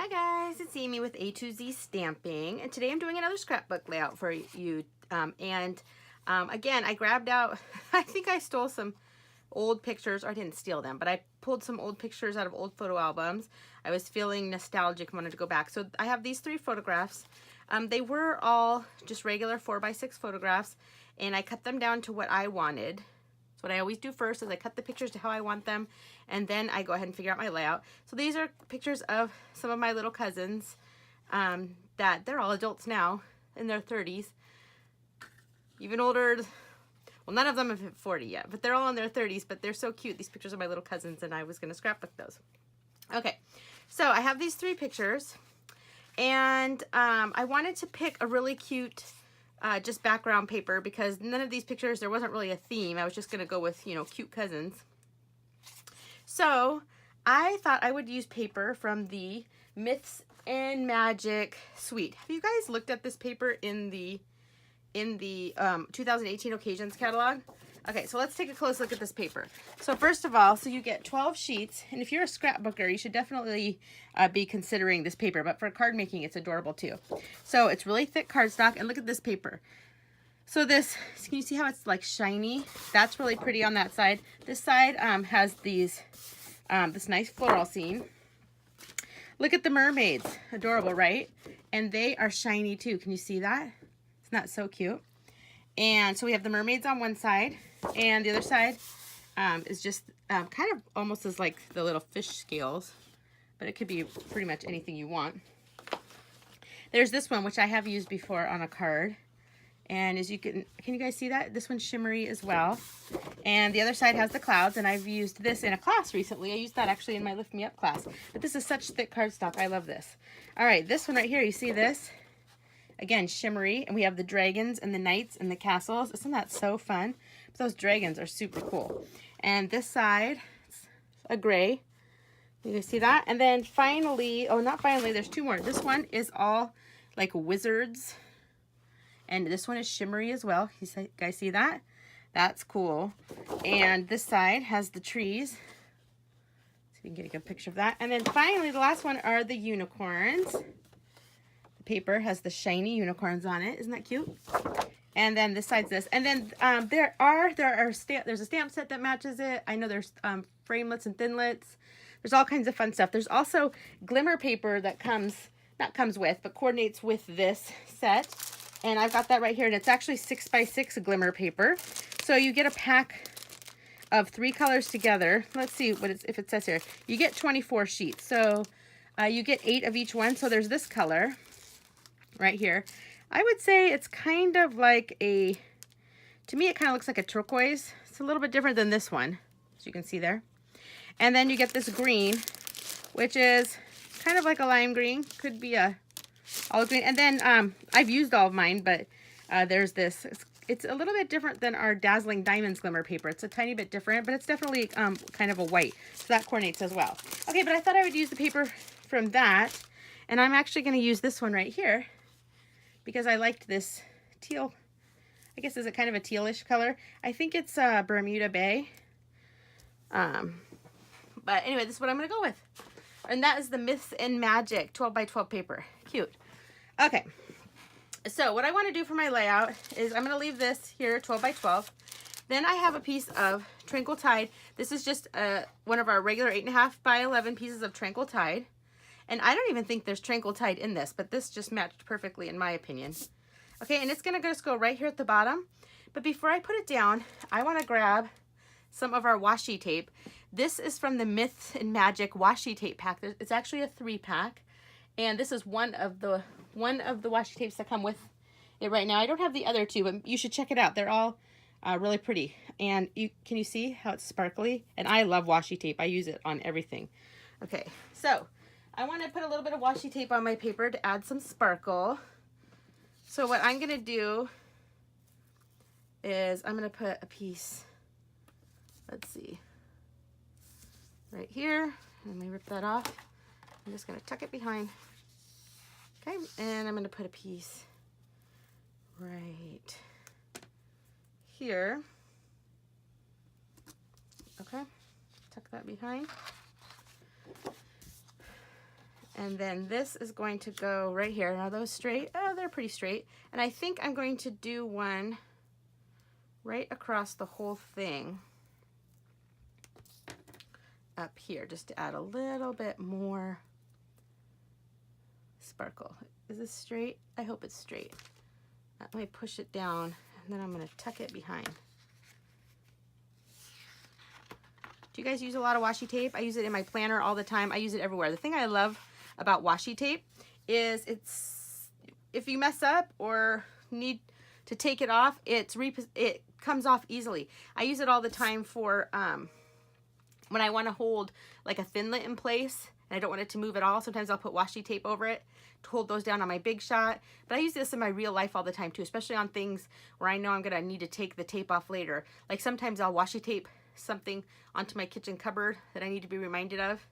Hi guys, it's Amy with A to Z Stamping, and today I'm doing another scrapbook layout for you. Again, I grabbed out, I think I stole some old pictures, or I didn't steal them, but I pulled some old pictures out of old photo albums. I was feeling nostalgic, wanted to go back. So I have these 3 photographs. They were all just regular 4x6 photographs, and I cut them down to what I wanted. So what I always do first is I cut the pictures to how I want them, and then I go ahead and figure out my layout. So these are pictures of some of my little cousins that they're all adults now in their 30s. Even older, well, none of them have hit 40 yet, but they're all in their 30s, but they're so cute. These pictures are my little cousins, and I was going to scrapbook those. Okay, so I have these 3 pictures, and I wanted to pick a really cute just background paper because none of these pictures, there wasn't really a theme. I was just going to go with, you know, cute cousins. So I thought I would use paper from the Myths and Magic suite. Have you guys looked at this paper in the 2018 Occasions catalog? Okay, so let's take a close look at this paper. So first of all, so you get 12 sheets, and if you're a scrapbooker, you should definitely be considering this paper, but for card making, it's adorable too. So it's really thick cardstock, and look at this paper. So this, can you see how it's like shiny? That's really pretty on that side. This side has these, this nice floral scene. Look at the mermaids, adorable, right? And they are shiny too, can you see that? Isn't that so cute? And so we have the mermaids on one side, and the other side is just kind of almost as like the little fish scales, but it could be pretty much anything you want. There's this one, which I have used before on a card. And as you can you guys see that? This one's shimmery as well. And the other side has the clouds, and I've used this in a class recently. I used that actually in my Lift Me Up class. But this is such thick cardstock. I love this. All right, this one right here, you see this? Again, shimmery, and we have the dragons and the knights and the castles. Isn't that so fun? Those dragons are super cool. And this side, it's a gray. You guys see that? And then finally, oh, not finally, there's 2 more. This one is all like wizards. And this one is shimmery as well. You guys see that? That's cool. And this side has the trees. So you can get a good picture of that. And then finally, the last one are the unicorns. Paper has the shiny unicorns on it. Isn't that cute? And then this side's this. And then there's a stamp set that matches it. I know there's framelits and thinlits. There's all kinds of fun stuff. There's also Glimmer Paper that coordinates with this set. And I've got that right here, and it's actually 6x6 Glimmer Paper. So you get a pack of 3 colors together. Let's see if it says here. You get 24 sheets. So you get 8 of each one. So there's this color right here. I would say it's kind of like to me it kind of looks like a turquoise. It's a little bit different than this one, as you can see there. And then you get this green, which is kind of like a lime green, could be a olive green. And then I've used all of mine, but there's this. It's a little bit different than our Dazzling Diamonds Glimmer Paper. It's a tiny bit different, but it's definitely kind of a white, so that coordinates as well. Okay, but I thought I would use the paper from that, and I'm actually going to use this one right here, because I liked this teal. I guess is it kind of a tealish color. I think it's Bermuda Bay. But anyway, this is what I'm going to go with. And that is the Myths and Magic 12x12 paper. Cute. Okay. So what I want to do for my layout is I'm going to leave this here 12x12. Then I have a piece of Tranquil Tide. This is just one of our regular 8.5x11 pieces of Tranquil Tide. And I don't even think there's Tranquil Tide in this, but this just matched perfectly in my opinion. Okay, and it's going to just go right here at the bottom. But before I put it down, I want to grab some of our washi tape. This is from the Myths and Magic washi tape pack. It's actually a 3-pack. And this is one of the washi tapes that come with it right now. I don't have the other 2, but you should check it out. They're all really pretty. And can you see how it's sparkly? And I love washi tape. I use it on everything. Okay, so I want to put a little bit of washi tape on my paper to add some sparkle. So what I'm going to do is I'm going to put a piece, let's see, right here. Let me rip that off. I'm just going to tuck it behind. Okay, and I'm going to put a piece right here. Okay, tuck that behind. And then this is going to go right here. Are those straight? Oh, they're pretty straight. And I think I'm going to do one right across the whole thing up here, just to add a little bit more sparkle. Is this straight? I hope it's straight. Let me push it down, and then I'm going to tuck it behind. Do you guys use a lot of washi tape? I use it in my planner all the time. I use it everywhere. The thing I love about washi tape is if you mess up or need to take it off, it comes off easily. I use it all the time for when I want to hold like a Thinlit in place and I don't want it to move at all. Sometimes I'll put washi tape over it to hold those down on my big shot. But I use this in my real life all the time too, especially on things where I know I'm gonna need to take the tape off later. Like sometimes I'll washi tape something onto my kitchen cupboard that I need to be reminded of,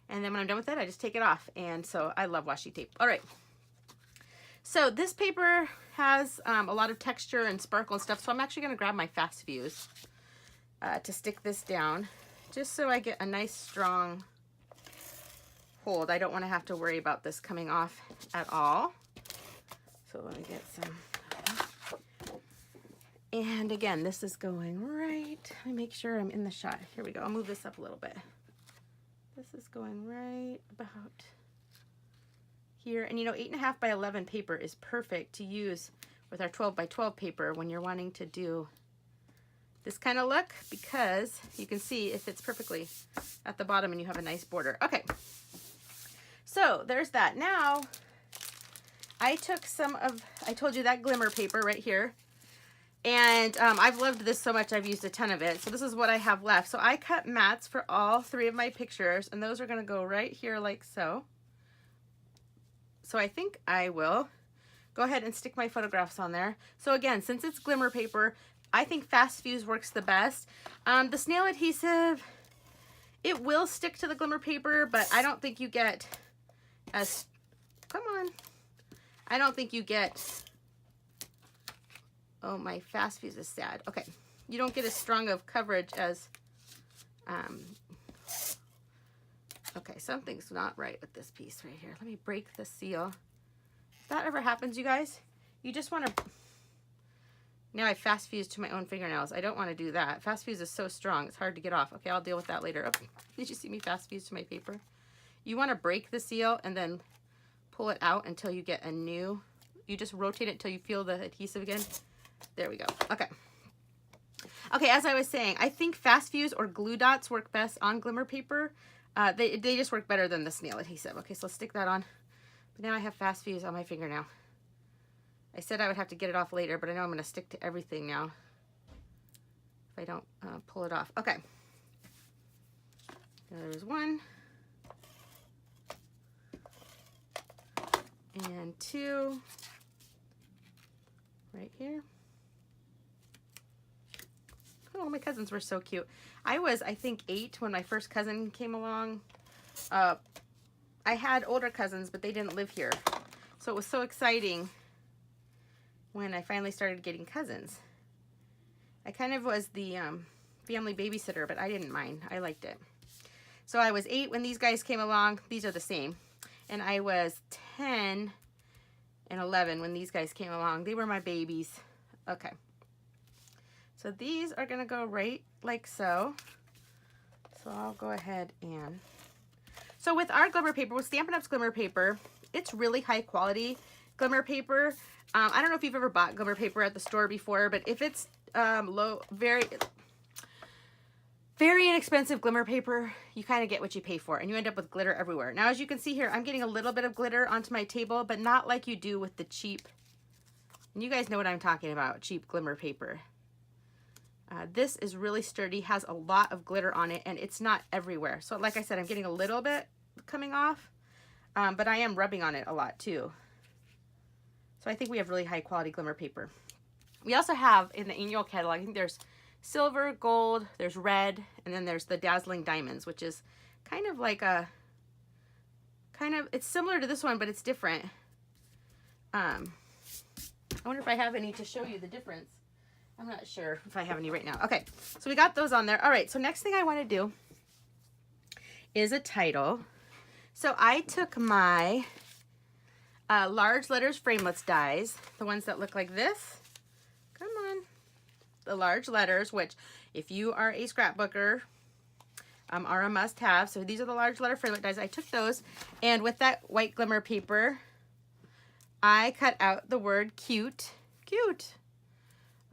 and then when I'm done with it I just take it off. And so I love washi tape. All right, so this paper has a lot of texture and sparkle and stuff, so I'm actually going to grab my Fast Fuse to stick this down just so I get a nice strong hold. I don't want to have to worry about this coming off at all. So let me get some. And again, this is going right. Let me make sure I'm in the shot. Here we go. I'll move this up a little bit. This is going right about here. And you know, 8.5 by 11 paper is perfect to use with our 12 by 12 paper when you're wanting to do this kind of look, because you can see it fits perfectly at the bottom and you have a nice border. Okay, so there's that. Now, I took some of, I told you that Glimmer paper right here. And I've loved this so much, I've used a ton of it. So this is what I have left. So I cut mats for all 3 of my pictures, and those are going to go right here like so. So I think I will go ahead and stick my photographs on there. So again, since it's Glimmer paper, I think Fast Fuse works the best. The snail adhesive, it will stick to the Glimmer paper, but I don't think you get as, come on, I don't think you get, oh, my Fast Fuse is sad. Okay, you don't get as strong of coverage as, okay, something's not right with this piece right here. Let me break the seal. If that ever happens, you guys, you just want to, now I Fast Fuse to my own fingernails. I don't want to do that. Fast Fuse is so strong, it's hard to get off. Okay, I'll deal with that later. Oh, did you see me Fast Fuse to my paper? You want to break the seal and then pull it out until you get a new, you just rotate it until you feel the adhesive again. There we go. Okay. Okay, as I was saying, I think Fast Fuse or glue dots work best on Glimmer paper. They just work better than the snail adhesive. Okay, so let's stick that on. But now I have Fast Fuse on my finger now. I said I would have to get it off later, but I know I'm going to stick to everything now if I don't pull it off. Okay. There's one. And 2. Right here. Oh, my cousins were so cute. I was, I think, 8 when my first cousin came along. I had older cousins, but they didn't live here. So it was so exciting when I finally started getting cousins. I kind of was the family babysitter, but I didn't mind. I liked it. So I was 8 when these guys came along. These are the same. And I was 10 and 11 when these guys came along. They were my babies. Okay. So these are going to go right like so. So I'll go ahead and... So with our Glimmer paper, with Stampin' Up's Glimmer paper, it's really high quality Glimmer paper. I don't know if you've ever bought Glimmer paper at the store before, but if it's very inexpensive Glimmer paper, you kind of get what you pay for, and you end up with glitter everywhere. Now, as you can see here, I'm getting a little bit of glitter onto my table, but not like you do with the cheap, and you guys know what I'm talking about, cheap Glimmer paper. This is really sturdy, has a lot of glitter on it, and it's not everywhere. So like I said, I'm getting a little bit coming off, but I am rubbing on it a lot too. So I think we have really high quality Glimmer paper. We also have in the annual catalog, I think there's silver, gold, there's red, and then there's the dazzling diamonds, which is kind of like a, it's similar to this one, but it's different. I wonder if I have any to show you the difference. I'm not sure if I have any right now. Okay, so we got those on there. All right, so next thing I want to do is a title. So I took my large letters framelits dies, the ones that look like this. Come on. The large letters, which if you are a scrapbooker, are a must-have. So these are the large letter framelit dies. I took those, and with that white glimmer paper, I cut out the word cute. Cute.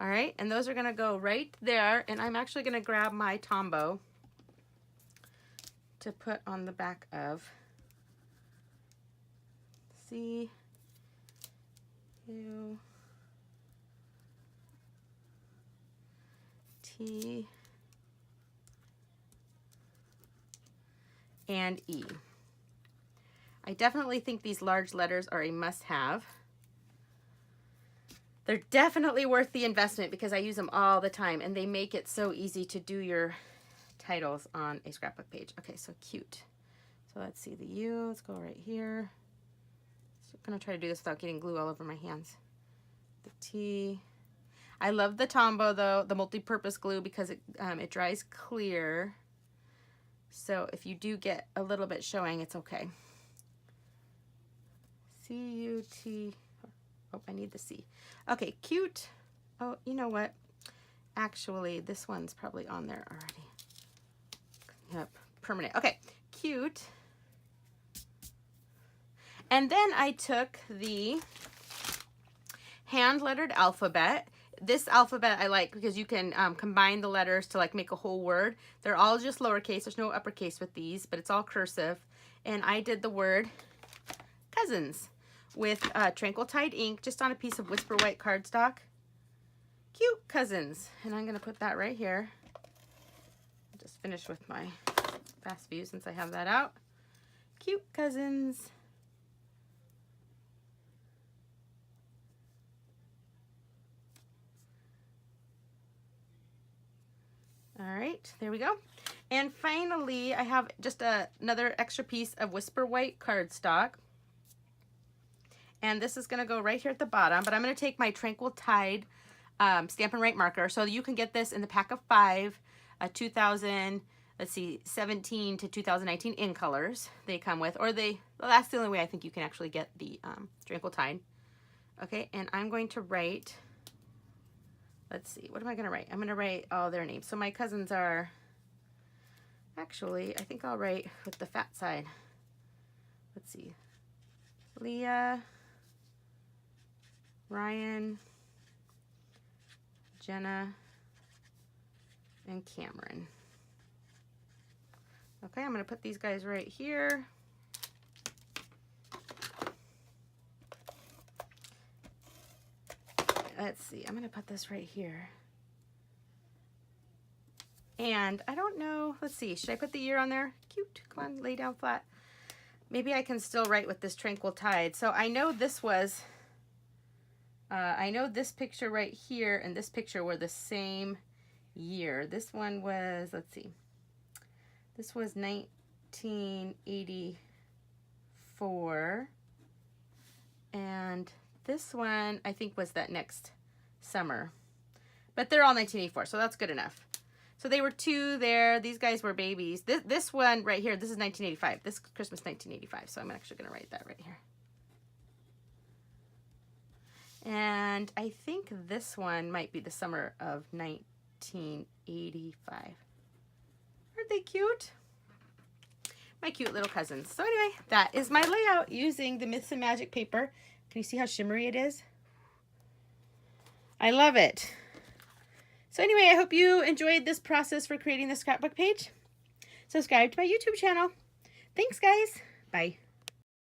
All right, and those are going to go right there, and I'm actually going to grab my Tombow to put on the back of C, U, T, and E. I definitely think these large letters are a must-have. They're definitely worth the investment because I use them all the time, and they make it so easy to do your titles on a scrapbook page. Okay, so cute. So let's see the U. Let's go right here. So I'm going to try to do this without getting glue all over my hands. The T. I love the Tombow, though, the multi-purpose glue, because it dries clear. So if you do get a little bit showing, it's okay. C-U-T. Oh, I need the C. Okay, cute. Oh, you know what? Actually, this one's probably on there already. Yep, permanent. Okay, cute. And then I took the hand-lettered alphabet. This alphabet I like because you can combine the letters to like make a whole word. They're all just lowercase. There's no uppercase with these, but it's all cursive. And I did the word cousins with Tranquil Tide ink just on a piece of Whisper White cardstock. Cute cousins. And I'm going to put that right here. I'll just finish with my fast view since I have that out. Cute cousins. All right, there we go. And finally, I have just another extra piece of Whisper White cardstock. And this is going to go right here at the bottom, but I'm going to take my Tranquil Tide Stampin' Right marker. So you can get this in the pack of 5, 2017 to 2019 in colors they come with, or well, that's the only way I think you can actually get the Tranquil Tide. Okay, and I'm going to write, let's see, what am I going to write? I'm going to write all their names. So my cousins are, actually, I think I'll write with the fat side. Let's see, Leah, Ryan, Jenna, and Cameron. Okay, I'm going to put these guys right here. Let's see, I'm going to put this right here. And I don't know, let's see, should I put the year on there? Cute, come on, lay down flat. Maybe I can still write with this Tranquil Tide. So I know this was, I know this picture right here and this picture were the same year. This one was, let's see, this was 1984. And this one, I think, was that next summer. But they're all 1984, so that's good enough. So they were 2 there. These guys were babies. This one right here, this is 1985. This Christmas 1985. So I'm actually going to write that right here. And I think this one might be the summer of 1985. Aren't they cute? My cute little cousins. So anyway, that is my layout using the Myths and Magic paper. Can you see how shimmery it is? I love it. So anyway, I hope you enjoyed this process for creating the scrapbook page. Subscribe to my YouTube channel. Thanks, guys. Bye.